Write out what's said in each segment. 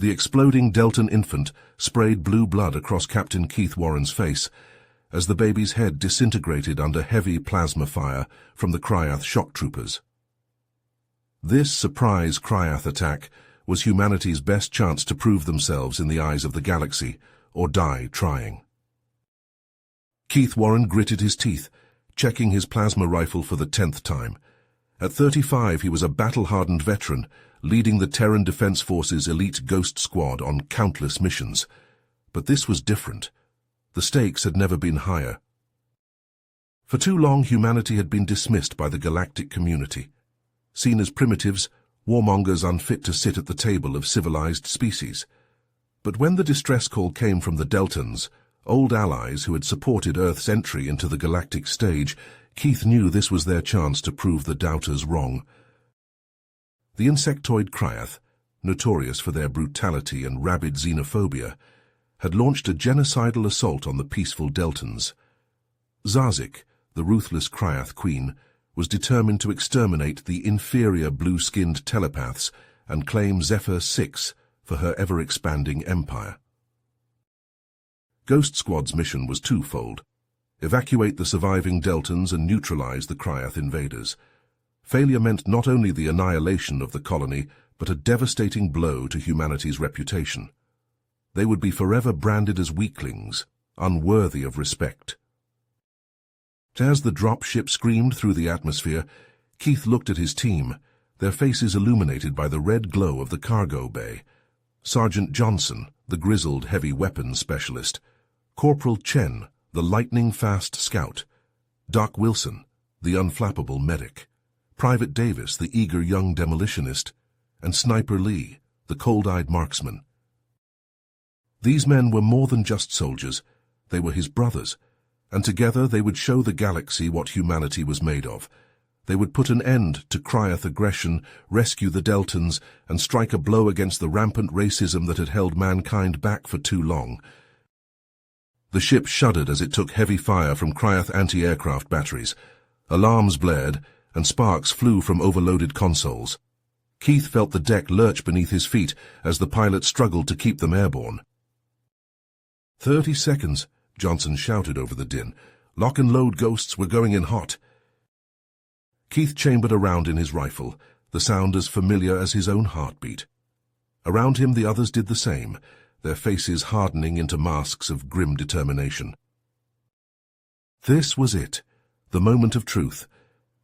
The exploding Deltan infant sprayed blue blood across Captain Keith Warren's face as the baby's head disintegrated under heavy plasma fire from the Cryath shock troopers. This surprise Cryath attack was humanity's best chance to prove themselves in the eyes of the galaxy, or die trying. Keith Warren gritted his teeth, checking his plasma rifle for the 10th time. At 35, he was a battle-hardened veteran, leading the Terran Defense Force's elite Ghost Squad on countless missions. But this was different. The stakes had never been higher. For too long, humanity had been dismissed by the galactic community. Seen as primitives, warmongers unfit to sit at the table of civilized species. But when the distress call came from the Deltans, old allies who had supported Earth's entry into the galactic stage, Keith knew this was their chance to prove the doubters wrong. The insectoid Cryath, notorious for their brutality and rabid xenophobia, had launched a genocidal assault on the peaceful Deltans. Zazik, the ruthless Cryath queen, was determined to exterminate the inferior blue-skinned telepaths and claim Zephyr 6 for her ever-expanding empire. Ghost Squad's mission was twofold: evacuate the surviving Deltans and neutralize the Cryath invaders. Failure meant not only the annihilation of the colony, but a devastating blow to humanity's reputation. They would be forever branded as weaklings, unworthy of respect. As the dropship screamed through the atmosphere, Keith looked at his team, their faces illuminated by the red glow of the cargo bay. Sergeant Johnson, the grizzled heavy weapons specialist; Corporal Chen, the lightning-fast scout; Doc Wilson, the unflappable medic; Private Davis, the eager young demolitionist; and Sniper Lee, the cold-eyed marksman. These men were more than just soldiers. They were his brothers, and together they would show the galaxy what humanity was made of. They would put an end to Cryath aggression, rescue the Deltans, and strike a blow against the rampant racism that had held mankind back for too long. The ship shuddered as it took heavy fire from Cryath anti-aircraft batteries. Alarms blared, and sparks flew from overloaded consoles. Keith felt the deck lurch beneath his feet as the pilot struggled to keep them airborne. 30 seconds, Johnson shouted over the din. Lock and load, ghosts, we're going in hot. Keith chambered a round in his rifle, the sound as familiar as his own heartbeat. Around him the others did the same, their faces hardening into masks of grim determination. This was it, the moment of truth,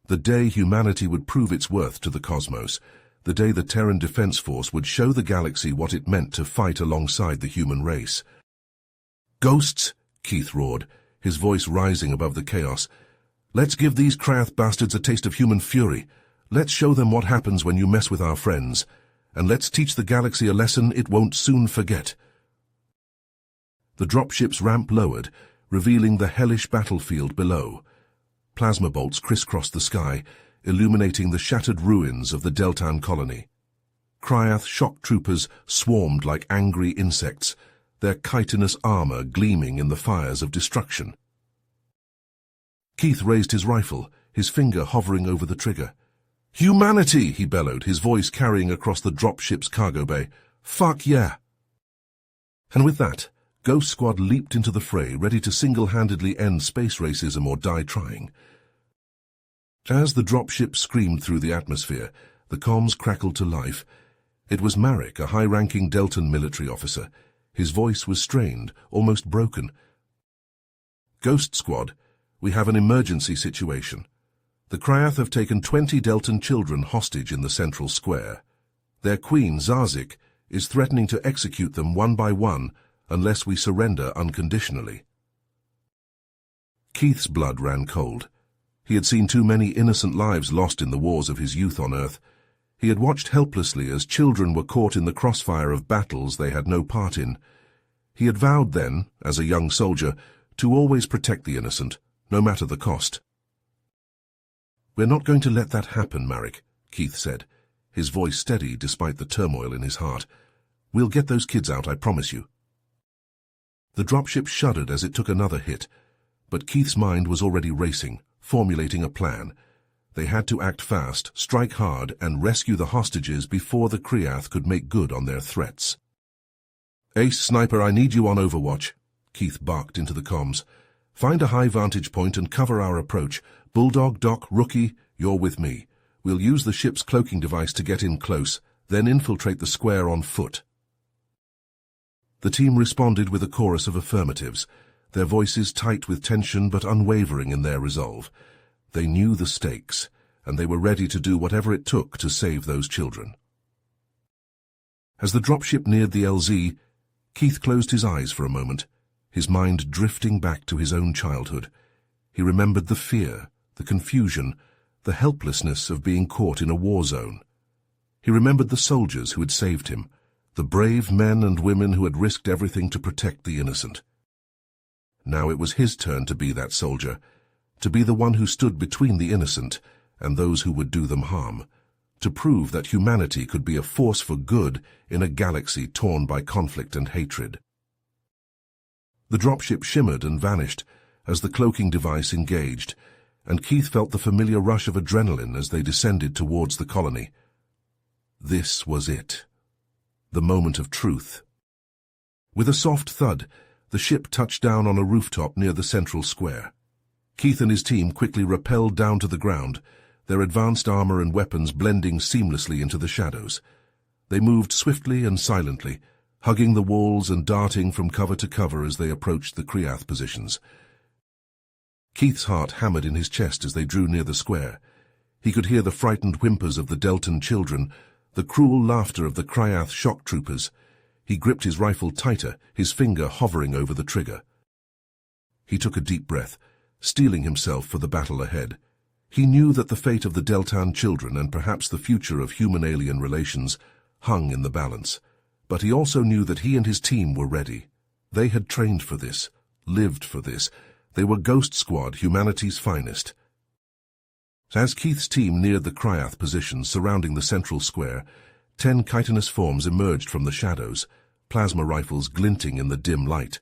the day humanity would prove its worth to the cosmos, the day the Terran Defense Force would show the galaxy what it meant to fight alongside the human race. "Ghosts!" Keith roared, his voice rising above the chaos. "Let's give these Cryath bastards a taste of human fury. Let's show them what happens when you mess with our friends. And let's teach the galaxy a lesson it won't soon forget." The dropship's ramp lowered, revealing the hellish battlefield below. Plasma bolts crisscrossed the sky, illuminating the shattered ruins of the Deltan colony. Cryath shock troopers swarmed like angry insects, their chitinous armor gleaming in the fires of destruction. Keith raised his rifle, his finger hovering over the trigger. "Humanity!" he bellowed, his voice carrying across the dropship's cargo bay. "Fuck yeah!" And with that, Ghost Squad leaped into the fray, ready to single-handedly end space racism or die trying. As the dropship screamed through the atmosphere, the comms crackled to life. It was Marek, a high-ranking Deltan military officer. His voice was strained, almost broken. "Ghost Squad, we have an emergency situation. The Cryath have taken 20 Deltan children hostage in the central square. Their queen, Zazik, is threatening to execute them one by one unless we surrender unconditionally." Keith's blood ran cold. He had seen too many innocent lives lost in the wars of his youth on Earth. He had watched helplessly as children were caught in the crossfire of battles they had no part in. He had vowed then, as a young soldier, to always protect the innocent, no matter the cost. "We're not going to let that happen, Marek," Keith said, his voice steady despite the turmoil in his heart. "We'll get those kids out, I promise you." The dropship shuddered as it took another hit, but Keith's mind was already racing, formulating a plan. They had to act fast, strike hard, and rescue the hostages before the Cryath could make good on their threats. Ace, Sniper, I need you on overwatch, Keith barked into the comms. Find a high vantage point and cover our approach. Bulldog, Doc, Rookie, you're with me. We'll use the ship's cloaking device to get in close, then infiltrate the square on foot. The team responded with a chorus of affirmatives, their voices tight with tension but unwavering in their resolve. They knew the stakes, and they were ready to do whatever it took to save those children. As the dropship neared the LZ, Keith closed his eyes for a moment, his mind drifting back to his own childhood. He remembered the fear, the confusion, the helplessness of being caught in a war zone. He remembered the soldiers who had saved him, the brave men and women who had risked everything to protect the innocent. Now it was his turn to be that soldier, to be the one who stood between the innocent and those who would do them harm, to prove that humanity could be a force for good in a galaxy torn by conflict and hatred. The dropship shimmered and vanished as the cloaking device engaged, and Keith felt the familiar rush of adrenaline as they descended towards the colony. This was it. The moment of truth. With a soft thud, the ship touched down on a rooftop near the central square. Keith and his team quickly rappelled down to the ground, their advanced armor and weapons blending seamlessly into the shadows. They moved swiftly and silently, hugging the walls and darting from cover to cover as they approached the Kriath positions. Keith's heart hammered in his chest as they drew near the square. He could hear the frightened whimpers of the Deltan children, the cruel laughter of the Kriath shock troopers. He gripped his rifle tighter, his finger hovering over the trigger. He took a deep breath, steeling himself for the battle ahead. He knew that the fate of the Deltan children and perhaps the future of human-alien relations hung in the balance. But he also knew that he and his team were ready. They had trained for this, lived for this. They were Ghost Squad, humanity's finest. As Keith's team neared the Kriath positions surrounding the central square, 10 chitinous forms emerged from the shadows, plasma rifles glinting in the dim light.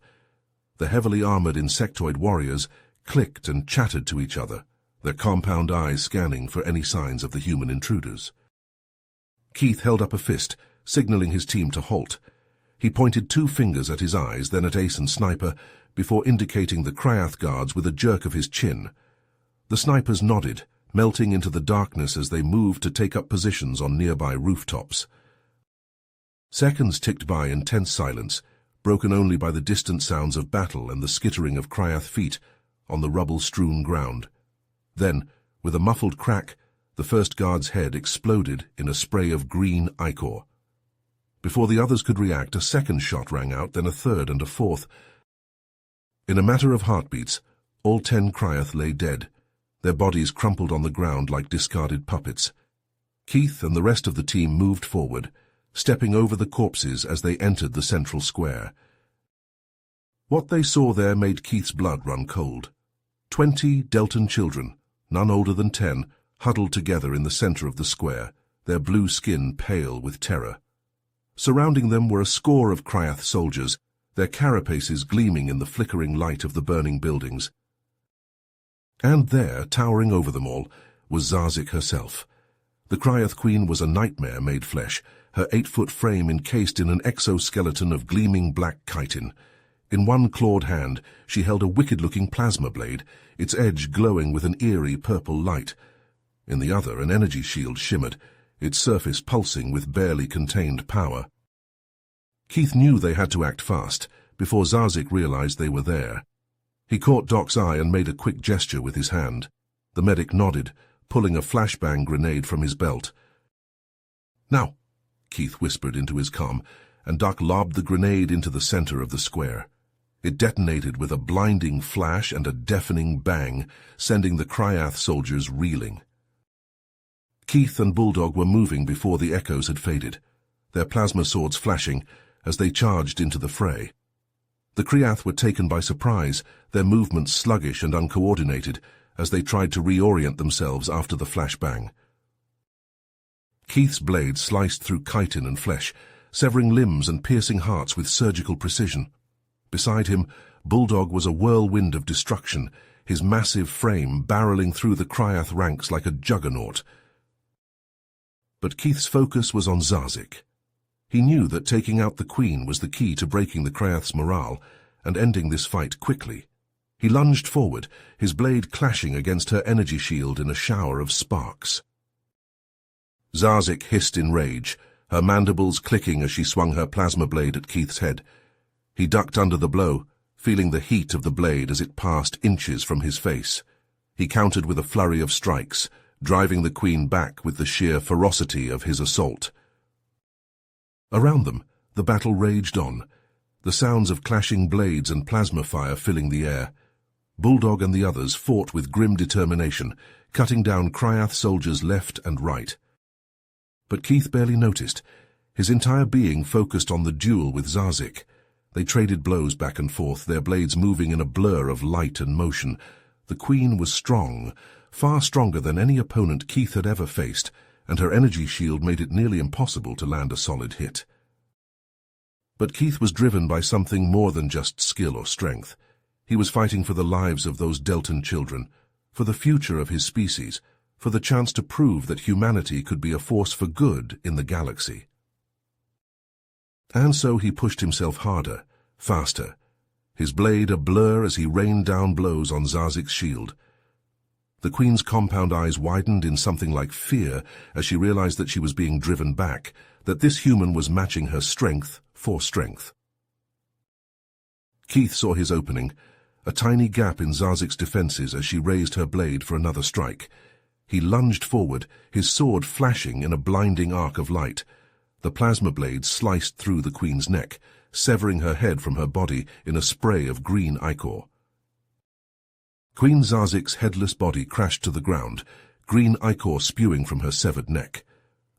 The heavily armored insectoid warriors clicked and chattered to each other, their compound eyes scanning for any signs of the human intruders. Keith held up a fist, signaling his team to halt. He pointed 2 fingers at his eyes, then at Ace and Sniper, before indicating the Kriath guards with a jerk of his chin. The snipers nodded, melting into the darkness as they moved to take up positions on nearby rooftops. Seconds ticked by in tense silence, broken only by the distant sounds of battle and the skittering of Kriath feet on the rubble-strewn ground. Then, with a muffled crack, the first guard's head exploded in a spray of green ichor. Before the others could react, a second shot rang out, then a third and a fourth. In a matter of heartbeats, all 10 Kriath lay dead, their bodies crumpled on the ground like discarded puppets. Keith and the rest of the team moved forward, stepping over the corpses as they entered the central square. What they saw there made Keith's blood run cold. 20 Deltan children, none older than 10, huddled together in the center of the square, their blue skin pale with terror. Surrounding them were a score of Kriath soldiers, their carapaces gleaming in the flickering light of the burning buildings. And there, towering over them all, was Zazik herself. The Kriath queen was a nightmare made flesh, her 8-foot frame encased in an exoskeleton of gleaming black chitin. In one clawed hand, she held a wicked-looking plasma blade, its edge glowing with an eerie purple light. In the other, an energy shield shimmered, its surface pulsing with barely contained power. Keith knew they had to act fast, before Zazik realized they were there. He caught Doc's eye and made a quick gesture with his hand. The medic nodded, pulling a flashbang grenade from his belt. "Now," Keith whispered into his comm, and Doc lobbed the grenade into the center of the square. It detonated with a blinding flash and a deafening bang, sending the Kriath soldiers reeling. Keith and Bulldog were moving before the echoes had faded, their plasma swords flashing as they charged into the fray. The Kriath were taken by surprise, their movements sluggish and uncoordinated as they tried to reorient themselves after the flashbang. Keith's blade sliced through chitin and flesh, severing limbs and piercing hearts with surgical precision. Beside him, Bulldog was a whirlwind of destruction, his massive frame barreling through the Kriath ranks like a juggernaut. But Keith's focus was on Zazik. He knew that taking out the Queen was the key to breaking the Kryath's morale and ending this fight quickly. He lunged forward, his blade clashing against her energy shield in a shower of sparks. Zazik hissed in rage, her mandibles clicking as she swung her plasma blade at Keith's head. He ducked under the blow, feeling the heat of the blade as it passed inches from his face. He countered with a flurry of strikes, driving the Queen back with the sheer ferocity of his assault. Around them, the battle raged on, the sounds of clashing blades and plasma fire filling the air. Bulldog and the others fought with grim determination, cutting down Kryath soldiers left and right. But Keith barely noticed. His entire being focused on the duel with Zazik. They traded blows back and forth, their blades moving in a blur of light and motion. The Queen was strong, far stronger than any opponent Keith had ever faced, and her energy shield made it nearly impossible to land a solid hit. But Keith was driven by something more than just skill or strength. He was fighting for the lives of those Deltan children, for the future of his species, for the chance to prove that humanity could be a force for good in the galaxy. And so he pushed himself harder, faster, his blade a blur as he rained down blows on Zazik's shield. The Queen's compound eyes widened in something like fear as she realized that she was being driven back, that this human was matching her strength for strength. Keith saw his opening, a tiny gap in Zazik's defenses as she raised her blade for another strike. He lunged forward, his sword flashing in a blinding arc of light. The plasma blade sliced through the Queen's neck, severing her head from her body in a spray of green ichor. Queen Zazik's headless body crashed to the ground, green ichor spewing from her severed neck.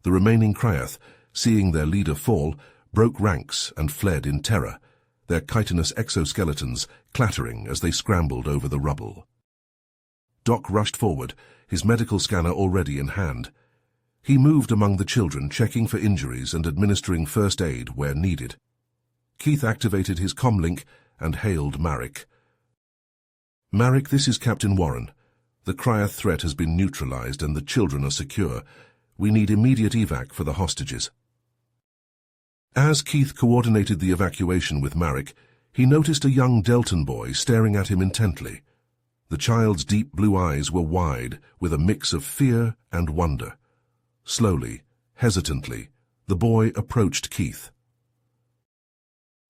The remaining Kryath, seeing their leader fall, broke ranks and fled in terror, their chitinous exoskeletons clattering as they scrambled over the rubble. Doc rushed forward, his medical scanner already in hand. He moved among the children, checking for injuries and administering first aid where needed. Keith activated his comlink and hailed Marek. "Marek, this is Captain Warren. The Kryath threat has been neutralized and the children are secure. We need immediate evac for the hostages." As Keith coordinated the evacuation with Marek, he noticed a young Deltan boy staring at him intently. The child's deep blue eyes were wide, with a mix of fear and wonder. Slowly, hesitantly, the boy approached Keith.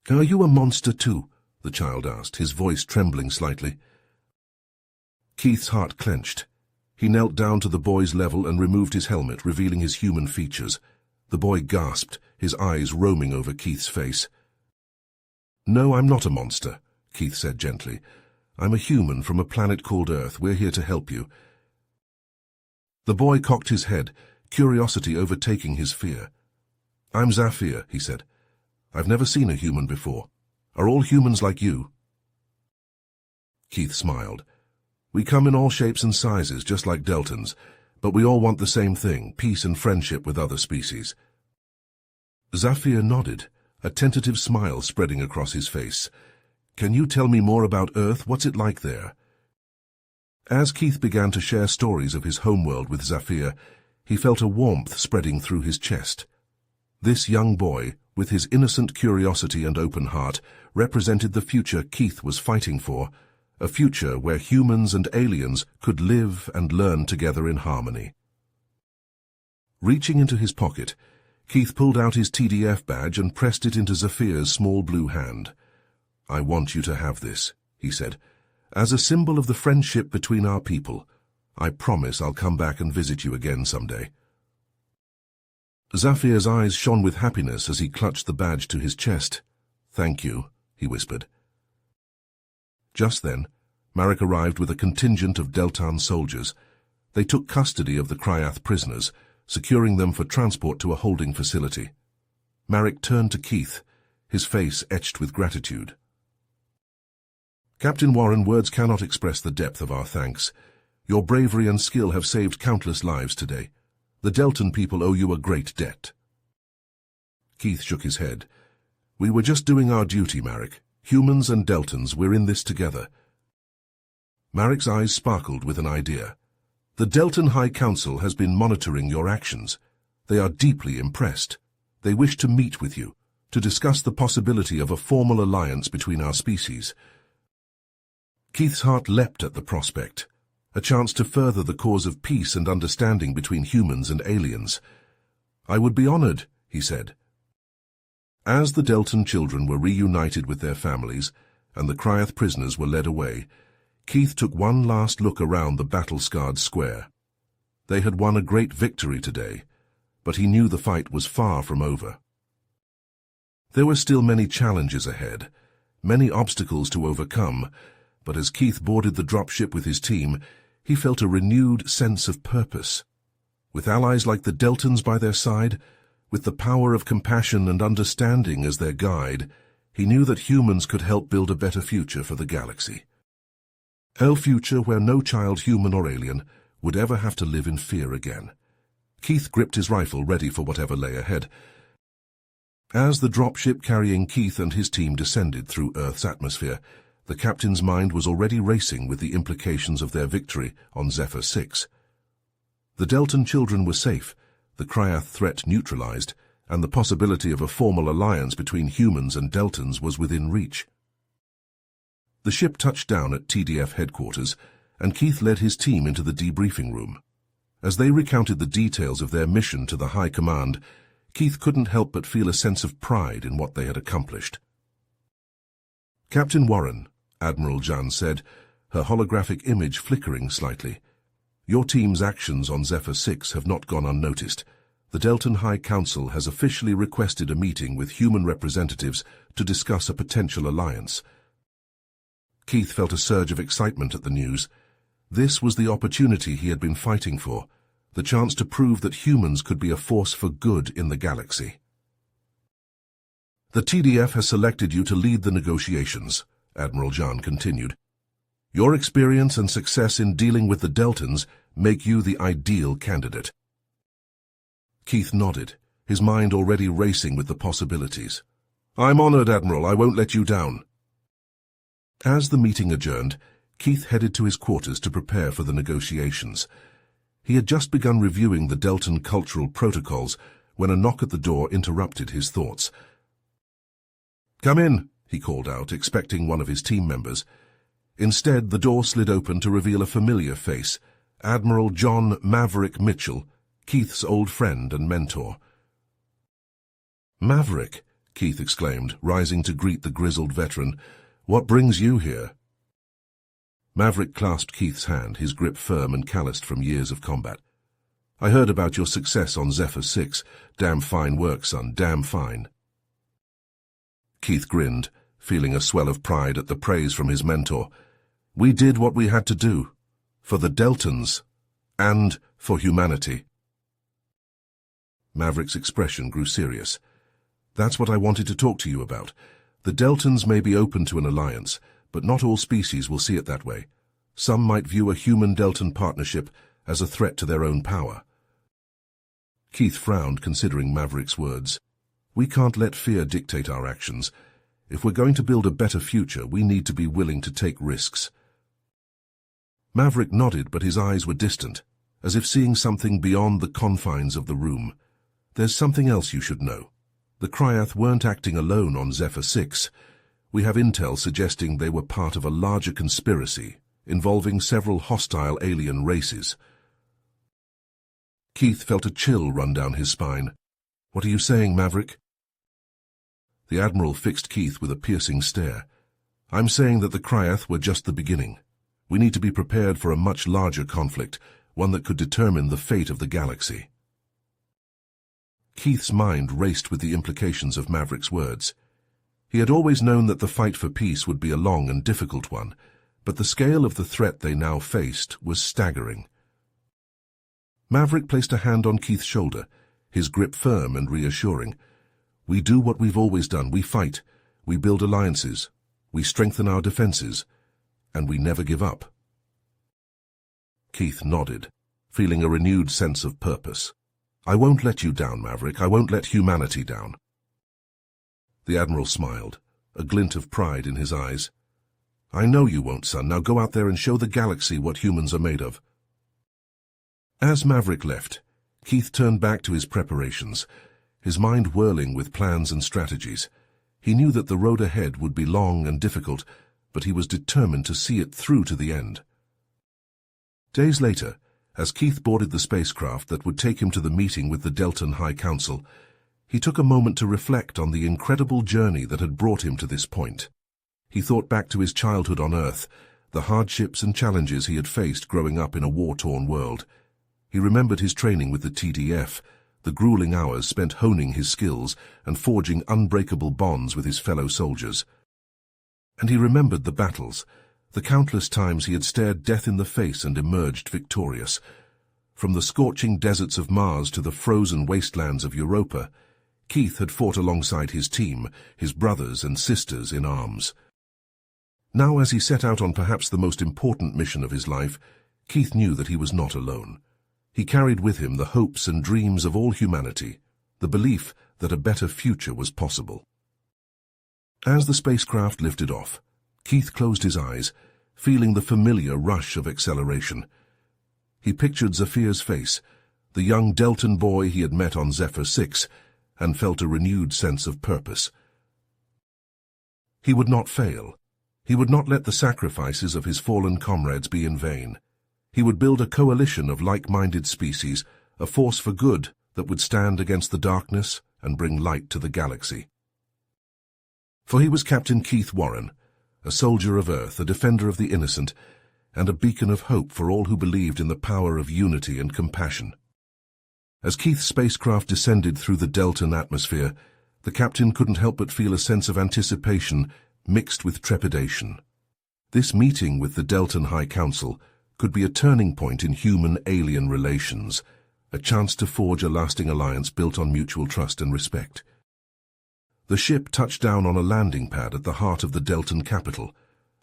"Are you a monster too?" the child asked, his voice trembling slightly. Keith's heart clenched. He knelt down to the boy's level and removed his helmet, revealing his human features. The boy gasped, his eyes roaming over Keith's face. "No, I'm not a monster," Keith said gently. "I'm a human from a planet called Earth. We're here to help you." The boy cocked his head, curiosity overtaking his fear. "I'm Zafir," he said. "I've never seen a human before. Are all humans like you?" Keith smiled. "We come in all shapes and sizes, just like Deltans, but we all want the same thing, peace and friendship with other species." Zafir nodded, a tentative smile spreading across his face. "Can you tell me more about Earth? What's it like there?" As Keith began to share stories of his homeworld with Zafir, he felt a warmth spreading through his chest. This young boy, with his innocent curiosity and open heart, represented the future Keith was fighting for, a future where humans and aliens could live and learn together in harmony. Reaching into his pocket, Keith pulled out his TDF badge and pressed it into Zafir's small blue hand. "I want you to have this," he said, "as a symbol of the friendship between our people. I promise I'll come back and visit you again someday." Zafir's eyes shone with happiness as he clutched the badge to his chest. "Thank you," he whispered. Just then, Marek arrived with a contingent of Deltan soldiers. They took custody of the Kryath prisoners, securing them for transport to a holding facility. Marek turned to Keith, his face etched with gratitude. "Captain Warren, words cannot express the depth of our thanks. Your bravery and skill have saved countless lives today. The Deltan people owe you a great debt." Keith shook his head. "We were just doing our duty, Marek. Humans and Deltans, we're in this together." Marek's eyes sparkled with an idea. "The Deltan High Council has been monitoring your actions. They are deeply impressed. They wish to meet with you, to discuss the possibility of a formal alliance between our species. Keith's heart leapt at the prospect, a chance to further the cause of peace and understanding between humans and aliens. "I would be honored," he said. As the Deltan children were reunited with their families and the Cryath prisoners were led away, Keith took one last look around the battle-scarred square. They had won a great victory today, but he knew the fight was far from over. There were still many challenges ahead, many obstacles to overcome, but as Keith boarded the dropship with his team, he felt a renewed sense of purpose. With allies like the Deltans by their side, with the power of compassion and understanding as their guide, he knew that humans could help build a better future for the galaxy. A future where no child, human or alien, would ever have to live in fear again. Keith gripped his rifle, ready for whatever lay ahead. As the dropship carrying Keith and his team descended through Earth's atmosphere, the captain's mind was already racing with the implications of their victory on Zephyr 6. The Deltan children were safe, the Cryath threat neutralized, and the possibility of a formal alliance between humans and Deltans was within reach. The ship touched down at TDF headquarters, and Keith led his team into the debriefing room. As they recounted the details of their mission to the High Command, Keith couldn't help but feel a sense of pride in what they had accomplished. "Captain Warren," Admiral Jan said, her holographic image flickering slightly, "your team's actions on Zephyr 6 have not gone unnoticed. The Deltan High Council has officially requested a meeting with human representatives to discuss a potential alliance." Keith felt a surge of excitement at the news. This was the opportunity he had been fighting for, the chance to prove that humans could be a force for good in the galaxy. "The TDF has selected you to lead the negotiations," Admiral Jan continued. "Your experience and success in dealing with the Deltans make you the ideal candidate." Keith nodded, his mind already racing with the possibilities. "I'm honored, Admiral. I won't let you down." As the meeting adjourned, Keith headed to his quarters to prepare for the negotiations. He had just begun reviewing the Deltan cultural protocols when a knock at the door interrupted his thoughts. "Come in," he called out, expecting one of his team members. Instead, the door slid open to reveal a familiar face, Admiral John Maverick Mitchell, Keith's old friend and mentor. "Maverick," Keith exclaimed, rising to greet the grizzled veteran, "what brings you here?" Maverick clasped Keith's hand, his grip firm and calloused from years of combat. "I heard about your success on Zephyr 6. Damn fine work, son, damn fine." Keith grinned, feeling a swell of pride at the praise from his mentor. "We did what we had to do. For the Deltans. And for humanity." Maverick's expression grew serious. "That's what I wanted to talk to you about. The Deltans may be open to an alliance, but not all species will see it that way. Some might view a human-Deltan partnership as a threat to their own power." Keith frowned, considering Maverick's words. "We can't let fear dictate our actions. If we're going to build a better future, we need to be willing to take risks." Maverick nodded, but his eyes were distant, as if seeing something beyond the confines of the room. "There's something else you should know. The Cryath weren't acting alone on Zephyr 6. We have intel suggesting they were part of a larger conspiracy involving several hostile alien races." Keith felt a chill run down his spine. "What are you saying, Maverick?" The Admiral fixed Keith with a piercing stare. "I'm saying that the Cryath were just the beginning. We need to be prepared for a much larger conflict, one that could determine the fate of the galaxy." Keith's mind raced with the implications of Maverick's words. He had always known that the fight for peace would be a long and difficult one, but the scale of the threat they now faced was staggering. Maverick placed a hand on Keith's shoulder, his grip firm and reassuring. "We do what we've always done. We fight. We build alliances. We strengthen our defenses. And we never give up." Keith nodded, feeling a renewed sense of purpose. "I won't let you down, Maverick. I won't let humanity down." The Admiral smiled, a glint of pride in his eyes. "I know you won't, son. Now go out there and show the galaxy what humans are made of." As Maverick left, Keith turned back to his preparations, his mind whirling with plans and strategies. He knew that the road ahead would be long and difficult, but he was determined to see it through to the end. Days later, as Keith boarded the spacecraft that would take him to the meeting with the Deltan High Council, he took a moment to reflect on the incredible journey that had brought him to this point. He thought back to his childhood on Earth, the hardships and challenges he had faced growing up in a war-torn world. He remembered his training with the TDF, the grueling hours spent honing his skills and forging unbreakable bonds with his fellow soldiers. And he remembered the battles, the countless times he had stared death in the face and emerged victorious. From the scorching deserts of Mars to the frozen wastelands of Europa, Keith had fought alongside his team, his brothers and sisters in arms. Now, as he set out on perhaps the most important mission of his life, Keith knew that he was not alone. He carried with him the hopes and dreams of all humanity, the belief that a better future was possible. As the spacecraft lifted off, Keith closed his eyes, feeling the familiar rush of acceleration. He pictured Zephyr's face, the young Deltan boy he had met on Zephyr 6, and felt a renewed sense of purpose. He would not fail. He would not let the sacrifices of his fallen comrades be in vain. He would build a coalition of like-minded species, a force for good that would stand against the darkness and bring light to the galaxy. For he was Captain Keith Warren, a soldier of Earth, a defender of the innocent, and a beacon of hope for all who believed in the power of unity and compassion. As Keith's spacecraft descended through the Deltan atmosphere, the captain couldn't help but feel a sense of anticipation mixed with trepidation. This meeting with the Deltan High Council could be a turning point in human-alien relations, a chance to forge a lasting alliance built on mutual trust and respect. The ship touched down on a landing pad at the heart of the Deltan capital,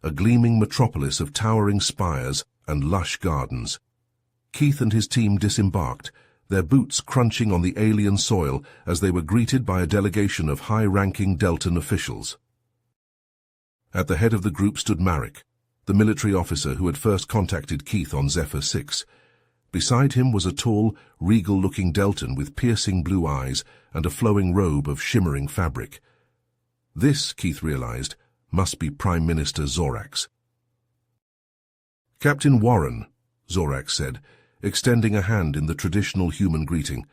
a gleaming metropolis of towering spires and lush gardens. Keith and his team disembarked, their boots crunching on the alien soil as they were greeted by a delegation of high-ranking Deltan officials. At the head of the group stood Marek, the military officer who had first contacted Keith on Zephyr 6. Beside him was a tall, regal-looking Deltan with piercing blue eyes and a flowing robe of shimmering fabric. This, Keith realized, must be Prime Minister Zorax. "Captain Warren," Zorax said, extending a hand in the traditional human greeting.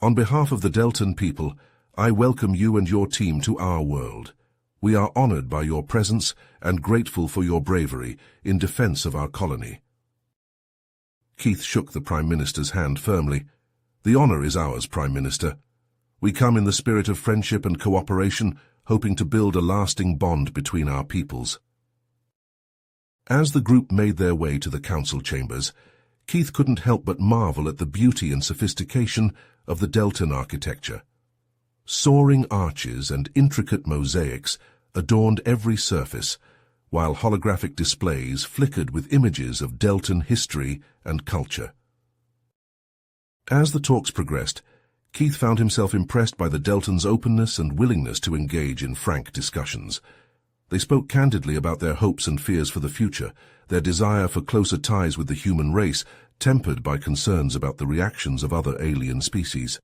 "On behalf of the Deltan people, I welcome you and your team to our world. We are honored by your presence and grateful for your bravery in defense of our colony." Keith shook the Prime Minister's hand firmly. "The honor is ours, Prime Minister. We come in the spirit of friendship and cooperation, hoping to build a lasting bond between our peoples." As the group made their way to the council chambers, Keith couldn't help but marvel at the beauty and sophistication of the Deltan architecture. Soaring arches and intricate mosaics adorned every surface, while holographic displays flickered with images of Deltan history and culture. As the talks progressed, Keith found himself impressed by the Deltans' openness and willingness to engage in frank discussions. They spoke candidly about their hopes and fears for the future, their desire for closer ties with the human race, tempered by concerns about the reactions of other alien species.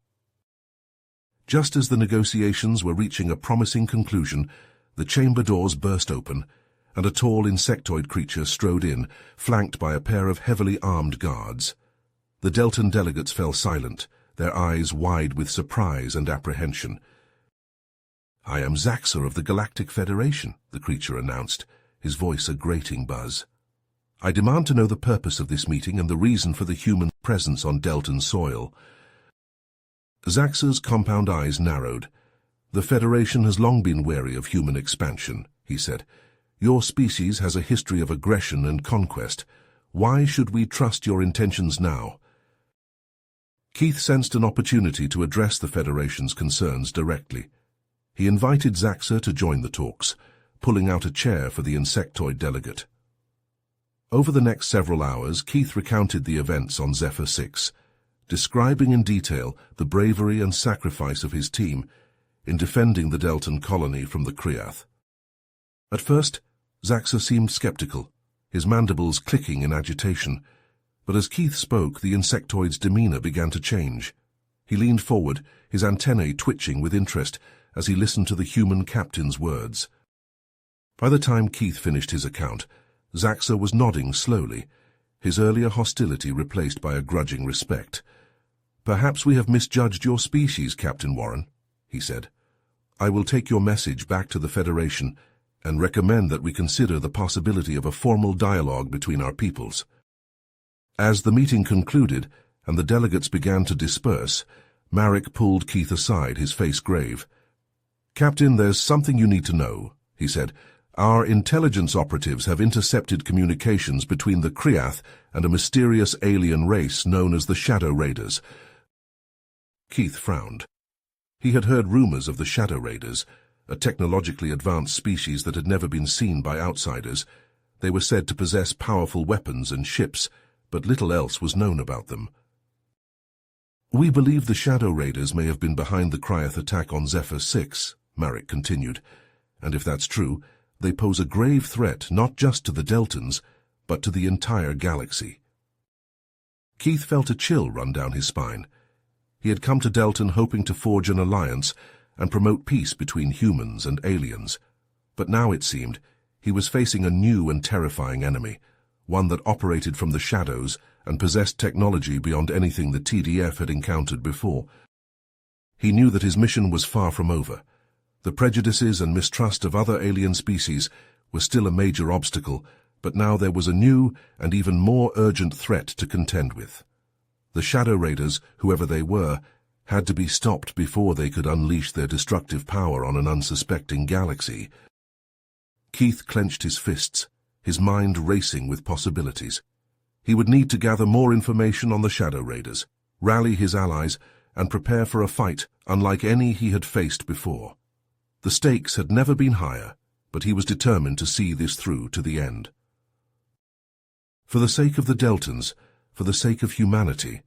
Just as the negotiations were reaching a promising conclusion, the chamber doors burst open, and a tall insectoid creature strode in, flanked by a pair of heavily armed guards. The Deltan delegates fell silent, their eyes wide with surprise and apprehension. "I am Zaxxer of the Galactic Federation," the creature announced, his voice a grating buzz. "I demand to know the purpose of this meeting and the reason for the human presence on Deltan soil." Zaxxer's compound eyes narrowed. "The Federation has long been wary of human expansion," he said. "Your species has a history of aggression and conquest. Why should we trust your intentions now?" Keith sensed an opportunity to address the Federation's concerns directly. He invited Zaxxer to join the talks, pulling out a chair for the insectoid delegate. Over the next several hours, Keith recounted the events on Zephyr 6, describing in detail the bravery and sacrifice of his team in defending the Deltan colony from the Kriath. At first, Zaxxer seemed skeptical, his mandibles clicking in agitation, but as Keith spoke, the insectoid's demeanor began to change. He leaned forward, his antennae twitching with interest as he listened to the human captain's words. By the time Keith finished his account, Zaxa was nodding slowly, his earlier hostility replaced by a grudging respect. "Perhaps we have misjudged your species, Captain Warren," he said. "I will take your message back to the Federation and recommend that we consider the possibility of a formal dialogue between our peoples." As the meeting concluded and the delegates began to disperse, Marek pulled Keith aside, his face grave. "Captain, there's something you need to know," he said. "Our intelligence operatives have intercepted communications between the Kriath and a mysterious alien race known as the Shadow Raiders." Keith frowned. He had heard rumors of the Shadow Raiders, a technologically advanced species that had never been seen by outsiders. They were said to possess powerful weapons and ships, but little else was known about them. "We believe the Shadow Raiders may have been behind the Kriath attack on Zephyr 6, Marek continued, "and if that's true, they pose a grave threat not just to the Deltans, but to the entire galaxy." Keith felt a chill run down his spine. He had come to Delton hoping to forge an alliance and promote peace between humans and aliens. But now, it seemed, he was facing a new and terrifying enemy, one that operated from the shadows and possessed technology beyond anything the TDF had encountered before. He knew that his mission was far from over. The prejudices and mistrust of other alien species were still a major obstacle, but now there was a new and even more urgent threat to contend with. The Shadow Raiders, whoever they were, had to be stopped before they could unleash their destructive power on an unsuspecting galaxy. Keith clenched his fists, his mind racing with possibilities. He would need to gather more information on the Shadow Raiders, rally his allies, and prepare for a fight unlike any he had faced before. The stakes had never been higher, but he was determined to see this through to the end. For the sake of the Deltans, for the sake of humanity,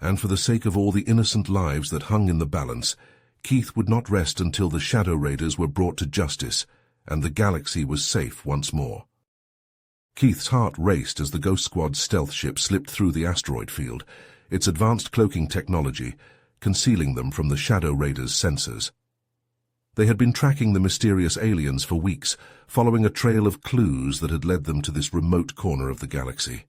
and for the sake of all the innocent lives that hung in the balance, Keith would not rest until the Shadow Raiders were brought to justice and the galaxy was safe once more. Keith's heart raced as the Ghost Squad's stealth ship slipped through the asteroid field, its advanced cloaking technology concealing them from the Shadow Raiders' sensors. They had been tracking the mysterious aliens for weeks, following a trail of clues that had led them to this remote corner of the galaxy.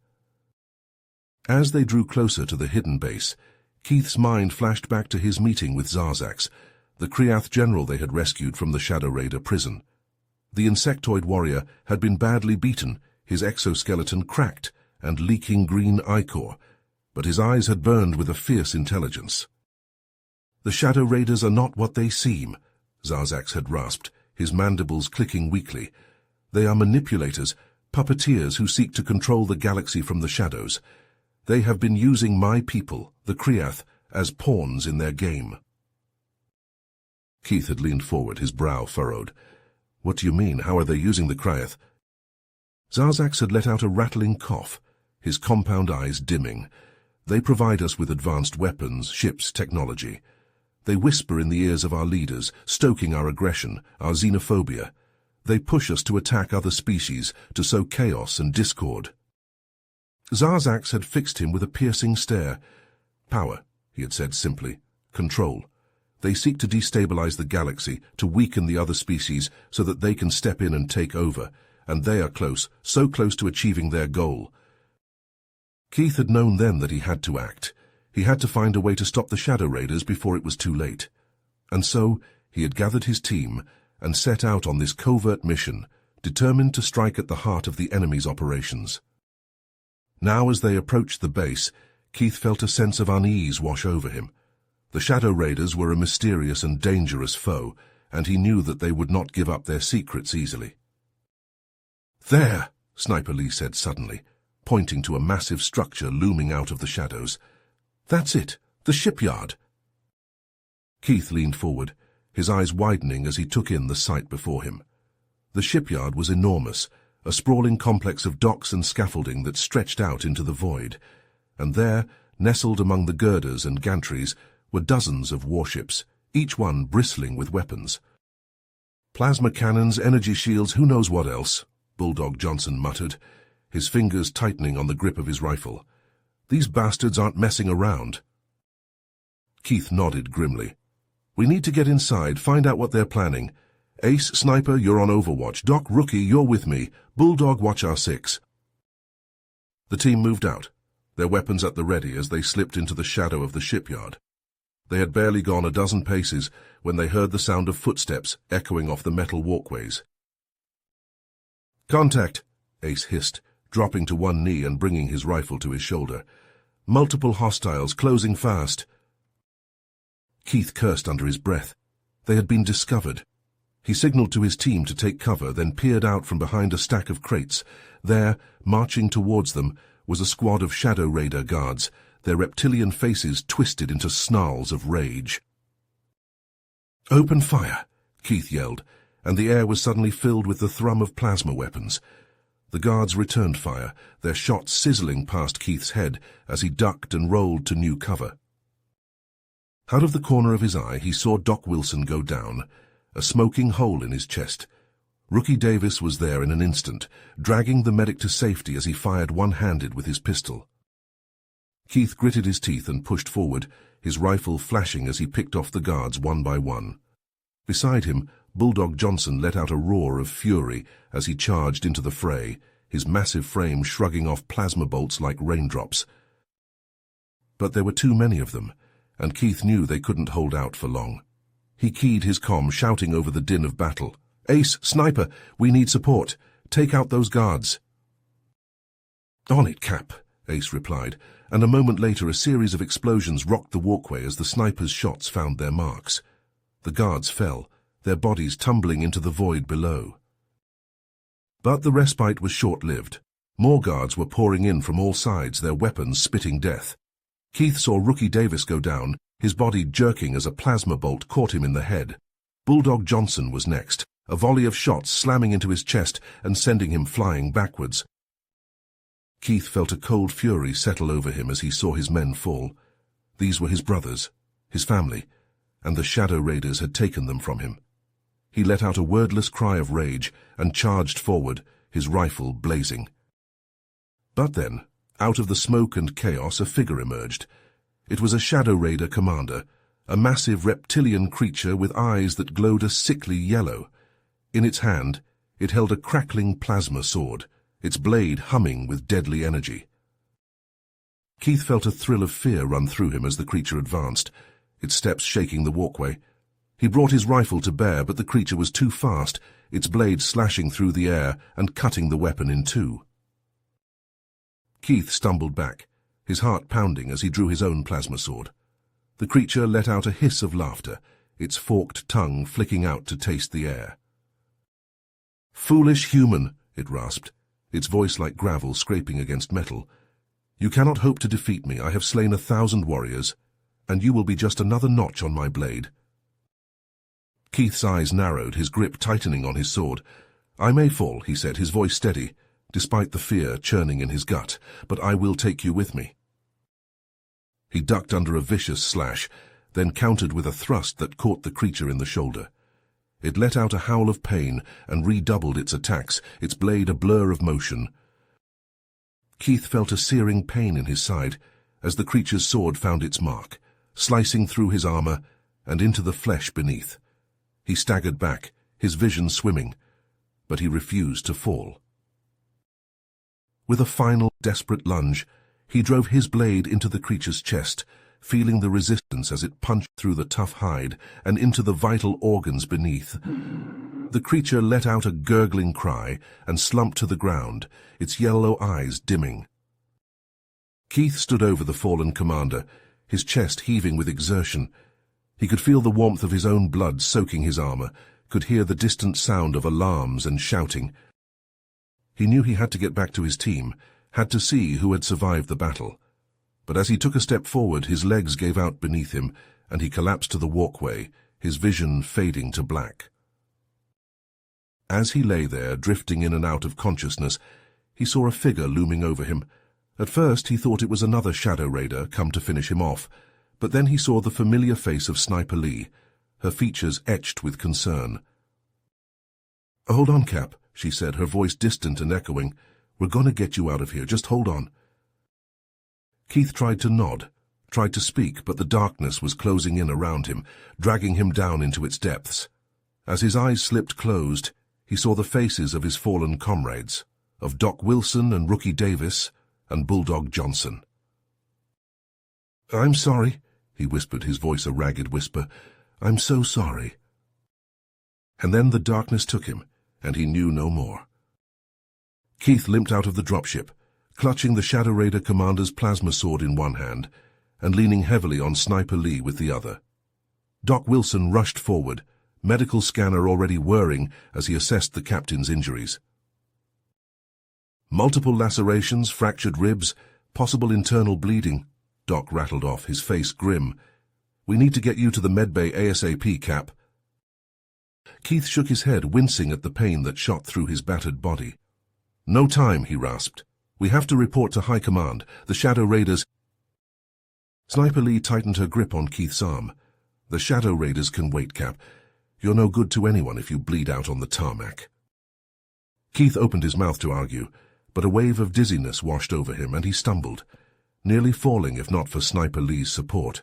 As they drew closer to the hidden base, Keith's mind flashed back to his meeting with Zarzax, the Kriath general they had rescued from the Shadow Raider prison. The insectoid warrior had been badly beaten, his exoskeleton cracked and leaking green ichor, but his eyes had burned with a fierce intelligence. "The Shadow Raiders are not what they seem," Zarzax had rasped, his mandibles clicking weakly. "They are manipulators, puppeteers who seek to control the galaxy from the shadows. They have been using my people, the Kriath, as pawns in their game." Keith had leaned forward, his brow furrowed. "What do you mean? How are they using the Kriath?" Zarzax had let out a rattling cough, his compound eyes dimming. "They provide us with advanced weapons, ships, technology. They whisper in the ears of our leaders, stoking our aggression, our xenophobia. They push us to attack other species, to sow chaos and discord." Zarzax had fixed him with a piercing stare. "Power," he had said simply. "Control. They seek to destabilize the galaxy, to weaken the other species so that they can step in and take over, and they are close, so close to achieving their goal." Keith had known then that he had to act. He had to find a way to stop the Shadow Raiders before it was too late. And so he had gathered his team and set out on this covert mission, determined to strike at the heart of the enemy's operations. Now, as they approached the base, Keith felt a sense of unease wash over him. The Shadow Raiders were a mysterious and dangerous foe, and he knew that they would not give up their secrets easily. "There!" Sniper Lee said suddenly, pointing to a massive structure looming out of the shadows. "That's it, the shipyard." Keith leaned forward, his eyes widening as he took in the sight before him. The shipyard was enormous, a sprawling complex of docks and scaffolding that stretched out into the void, and there, nestled among the girders and gantries, were dozens of warships, each one bristling with weapons. "Plasma cannons, energy shields, who knows what else," Bulldog Johnson muttered, his fingers tightening on the grip of his rifle. "These bastards aren't messing around." Keith nodded grimly. We need to get inside, find out what they're planning. Ace, Sniper, you're on Overwatch. Doc, Rookie, you're with me. Bulldog, watch R6. The team moved out, their weapons at the ready as they slipped into the shadow of the shipyard. They had barely gone a dozen paces when they heard the sound of footsteps echoing off the metal walkways. "Contact," Ace hissed, dropping to one knee and bringing his rifle to his shoulder. "Multiple hostiles, closing fast." Keith cursed under his breath. They had been discovered. He signaled to his team to take cover, then peered out from behind a stack of crates. There, marching towards them, was a squad of Shadow Raider guards, their reptilian faces twisted into snarls of rage. "Open fire!" Keith yelled, and the air was suddenly filled with the thrum of plasma weapons. The guards returned fire, their shots sizzling past Keith's head as he ducked and rolled to new cover. Out of the corner of his eye, he saw Doc Wilson go down, a smoking hole in his chest. Rookie Davis was there in an instant, dragging the medic to safety as he fired one-handed with his pistol. Keith gritted his teeth and pushed forward, his rifle flashing as he picked off the guards one by one. Beside him, Bulldog Johnson let out a roar of fury as he charged into the fray, his massive frame shrugging off plasma bolts like raindrops. But there were too many of them, and Keith knew they couldn't hold out for long. He keyed his comm, shouting over the din of battle. "Ace, Sniper, we need support. Take out those guards." "On it, Cap," Ace replied, and a moment later a series of explosions rocked the walkway as the sniper's shots found their marks. The guards fell, their bodies tumbling into the void below. But the respite was short-lived. More guards were pouring in from all sides, their weapons spitting death. Keith saw Rookie Davis go down, his body jerking as a plasma bolt caught him in the head. Bulldog Johnson was next, a volley of shots slamming into his chest and sending him flying backwards. Keith felt a cold fury settle over him as he saw his men fall. These were his brothers, his family, and the Shadow Raiders had taken them from him. He let out a wordless cry of rage and charged forward, his rifle blazing. But then, out of the smoke and chaos, a figure emerged. It was a Shadow Raider commander, a massive reptilian creature with eyes that glowed a sickly yellow. In its hand, it held a crackling plasma sword, its blade humming with deadly energy. Keith felt a thrill of fear run through him as the creature advanced, its steps shaking the walkway. He brought his rifle to bear, but the creature was too fast, its blade slashing through the air and cutting the weapon in two. Keith stumbled back, his heart pounding as he drew his own plasma sword. The creature let out a hiss of laughter, its forked tongue flicking out to taste the air. "Foolish human," it rasped, its voice like gravel scraping against metal. "You cannot hope to defeat me. I have slain 1,000 warriors, and you will be just another notch on my blade." Keith's eyes narrowed, his grip tightening on his sword. "I may fall," he said, his voice steady, despite the fear churning in his gut, "but I will take you with me." He ducked under a vicious slash, then countered with a thrust that caught the creature in the shoulder. It let out a howl of pain and redoubled its attacks, its blade a blur of motion. Keith felt a searing pain in his side as the creature's sword found its mark, slicing through his armor and into the flesh beneath. He staggered back, his vision swimming, but he refused to fall. With a final, desperate lunge, he drove his blade into the creature's chest, feeling the resistance as it punched through the tough hide and into the vital organs beneath. The creature let out a gurgling cry and slumped to the ground, its yellow eyes dimming. Keith stood over the fallen commander, his chest heaving with exertion. He could feel the warmth of his own blood soaking his armor, could hear the distant sound of alarms and shouting. He knew he had to get back to his team, had to see who had survived the battle. But as he took a step forward, his legs gave out beneath him, and he collapsed to the walkway, his vision fading to black. As he lay there, drifting in and out of consciousness, he saw a figure looming over him. At first he thought it was another Shadow Raider come to finish him off, but then he saw the familiar face of Sniper Lee, her features etched with concern. "Hold on, Cap," she said, her voice distant and echoing. "We're going to get you out of here. Just hold on." Keith tried to nod, tried to speak, but the darkness was closing in around him, dragging him down into its depths. As his eyes slipped closed, he saw the faces of his fallen comrades, of Doc Wilson and Rookie Davis and Bulldog Johnson. "I'm sorry," he whispered, his voice a ragged whisper. "I'm so sorry." And then the darkness took him, and he knew no more. Keith limped out of the dropship, clutching the Shadow Raider commander's plasma sword in one hand and leaning heavily on Sniper Lee with the other. Doc Wilson rushed forward, medical scanner already whirring as he assessed the captain's injuries. "Multiple lacerations, fractured ribs, possible internal bleeding," Doc rattled off, his face grim. "We need to get you to the medbay ASAP, Cap." Keith shook his head, wincing at the pain that shot through his battered body. "No time," he rasped. "We have to report to High Command. The Shadow Raiders—" Sniper Lee tightened her grip on Keith's arm. "The Shadow Raiders can wait, Cap. You're no good to anyone if you bleed out on the tarmac." Keith opened his mouth to argue, but a wave of dizziness washed over him and he stumbled, nearly falling if not for Sniper Lee's support.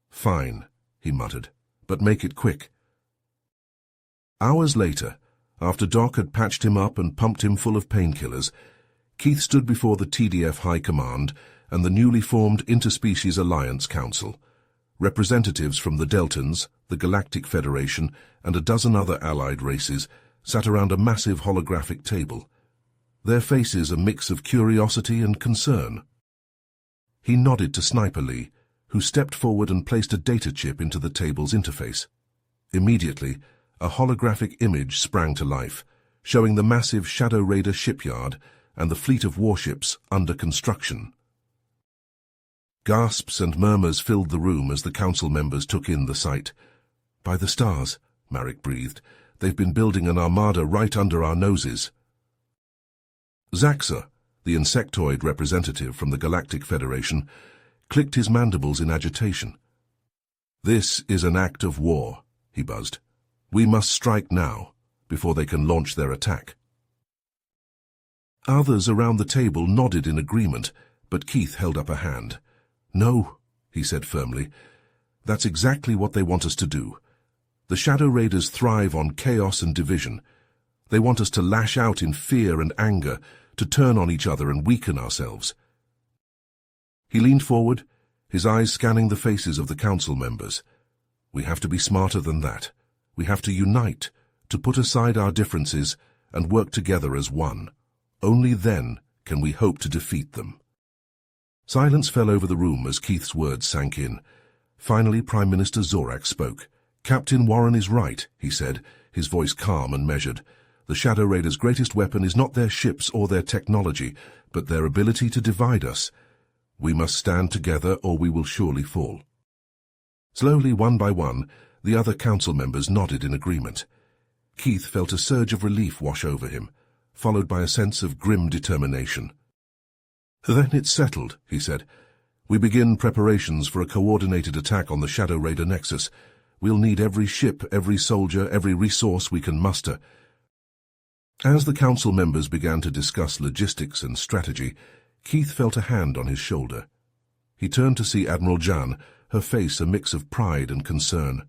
"Fine," he muttered, "but make it quick." Hours later, after Doc had patched him up and pumped him full of painkillers, Keith stood before the TDF High Command and the newly formed Interspecies Alliance Council. Representatives from the Deltans, the Galactic Federation, and a dozen other allied races sat around a massive holographic table, their faces a mix of curiosity and concern. He nodded to Sniper Lee, who stepped forward and placed a data chip into the table's interface. Immediately, a holographic image sprang to life, showing the massive Shadow Raider shipyard and the fleet of warships under construction. Gasps and murmurs filled the room as the council members took in the sight. "By the stars," Marek breathed, "they've been building an armada right under our noses." Zaxa, the insectoid representative from the Galactic Federation, clicked his mandibles in agitation. "This is an act of war," he buzzed. "We must strike now, before they can launch their attack." Others around the table nodded in agreement, but Keith held up a hand. "No," he said firmly. "That's exactly what they want us to do. The Shadow Raiders thrive on chaos and division. They want us to lash out in fear and anger, to turn on each other and weaken ourselves." He leaned forward, his eyes scanning the faces of the council members. "We have to be smarter than that. We have to unite, to put aside our differences and work together as one. Only then can we hope to defeat them." Silence fell over the room as Keith's words sank in. Finally, Prime Minister Zorak spoke. "Captain Warren is right," he said, his voice calm and measured. "The Shadow Raiders' greatest weapon is not their ships or their technology, but their ability to divide us. We must stand together or we will surely fall." Slowly, one by one, the other council members nodded in agreement. Keith felt a surge of relief wash over him, followed by a sense of grim determination. "Then it's settled," he said. "We begin preparations for a coordinated attack on the Shadow Raider Nexus. We'll need every ship, every soldier, every resource we can muster." As the council members began to discuss logistics and strategy, Keith felt a hand on his shoulder. He turned to see Admiral Jan, her face a mix of pride and concern.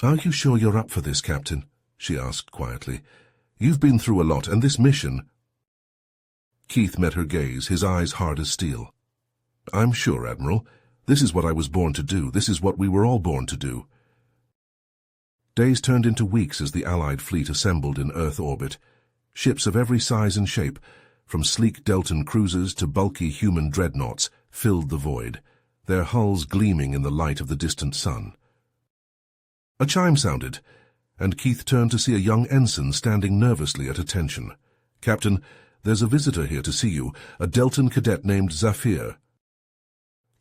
"Are you sure you're up for this, Captain?" she asked quietly. "You've been through a lot, and this mission—" Keith met her gaze, his eyes hard as steel. "I'm sure, Admiral. This is what I was born to do. This is what we were all born to do." Days turned into weeks as the Allied fleet assembled in Earth orbit. Ships of every size and shape, from sleek Deltan cruisers to bulky human dreadnoughts, filled the void, their hulls gleaming in the light of the distant sun. A chime sounded, and Keith turned to see a young ensign standing nervously at attention. "Captain, there's a visitor here to see you, a Deltan cadet named Zafir."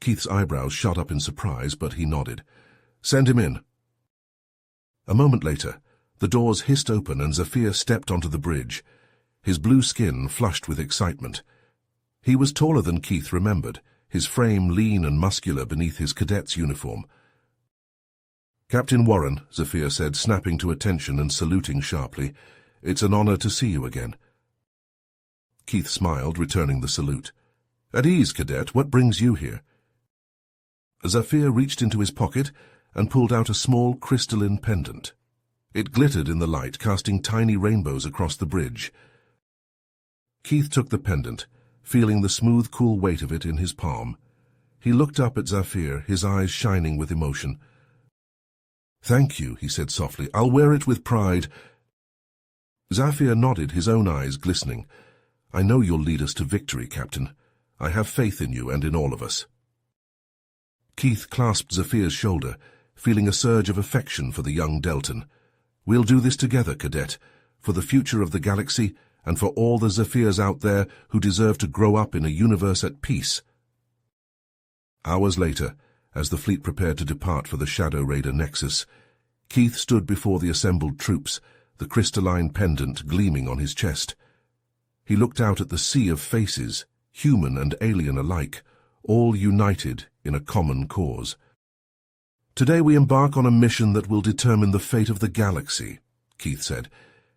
Keith's eyebrows shot up in surprise, but he nodded. "Send him in." A moment later, the doors hissed open and Zafir stepped onto the bridge, his blue skin flushed with excitement. He was taller than Keith remembered, his frame lean and muscular beneath his cadet's uniform. "Captain Warren," Zafir said, snapping to attention and saluting sharply, "it's an honor to see you again." Keith smiled, returning the salute. "At ease, cadet. What brings you here?" Zafir reached into his pocket and pulled out a small crystalline pendant. It glittered in the light, casting tiny rainbows across the bridge. Keith took the pendant, feeling the smooth, cool weight of it in his palm. He looked up at Zafir, his eyes shining with emotion. "Thank you," he said softly. "I'll wear it with pride." Zafir nodded, his own eyes glistening. "I know you'll lead us to victory, Captain. I have faith in you and in all of us." Keith clasped Zafir's shoulder, feeling a surge of affection for the young Deltan. "We'll do this together, cadet, for the future of the galaxy and for all the Zafirs out there who deserve to grow up in a universe at peace." Hours later, as the fleet prepared to depart for the Shadow Raider Nexus, Keith stood before the assembled troops, the crystalline pendant gleaming on his chest. He looked out at the sea of faces, human and alien alike, all united in a common cause. "Today we embark on a mission that will determine the fate of the galaxy," Keith said,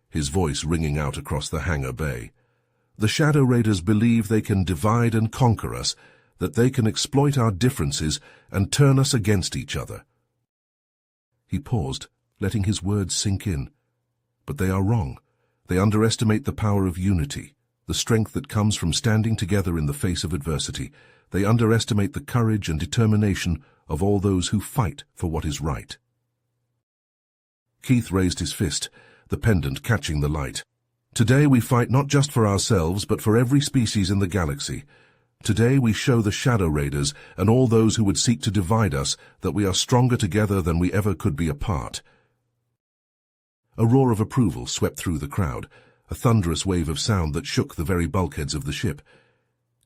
his voice ringing out across the hangar bay. "The Shadow Raiders believe they can divide and conquer us, that they can exploit our differences and turn us against each other." He paused, letting his words sink in. But they are wrong. They underestimate the power of unity, the strength that comes from standing together in the face of adversity. They underestimate the courage and determination of all those who fight for what is right. Keith raised his fist, the pendant catching the light. "Today we fight not just for ourselves, but for every species in the galaxy. Today we show the Shadow Raiders and all those who would seek to divide us that we are stronger together than we ever could be apart." A roar of approval swept through the crowd, a thunderous wave of sound that shook the very bulkheads of the ship.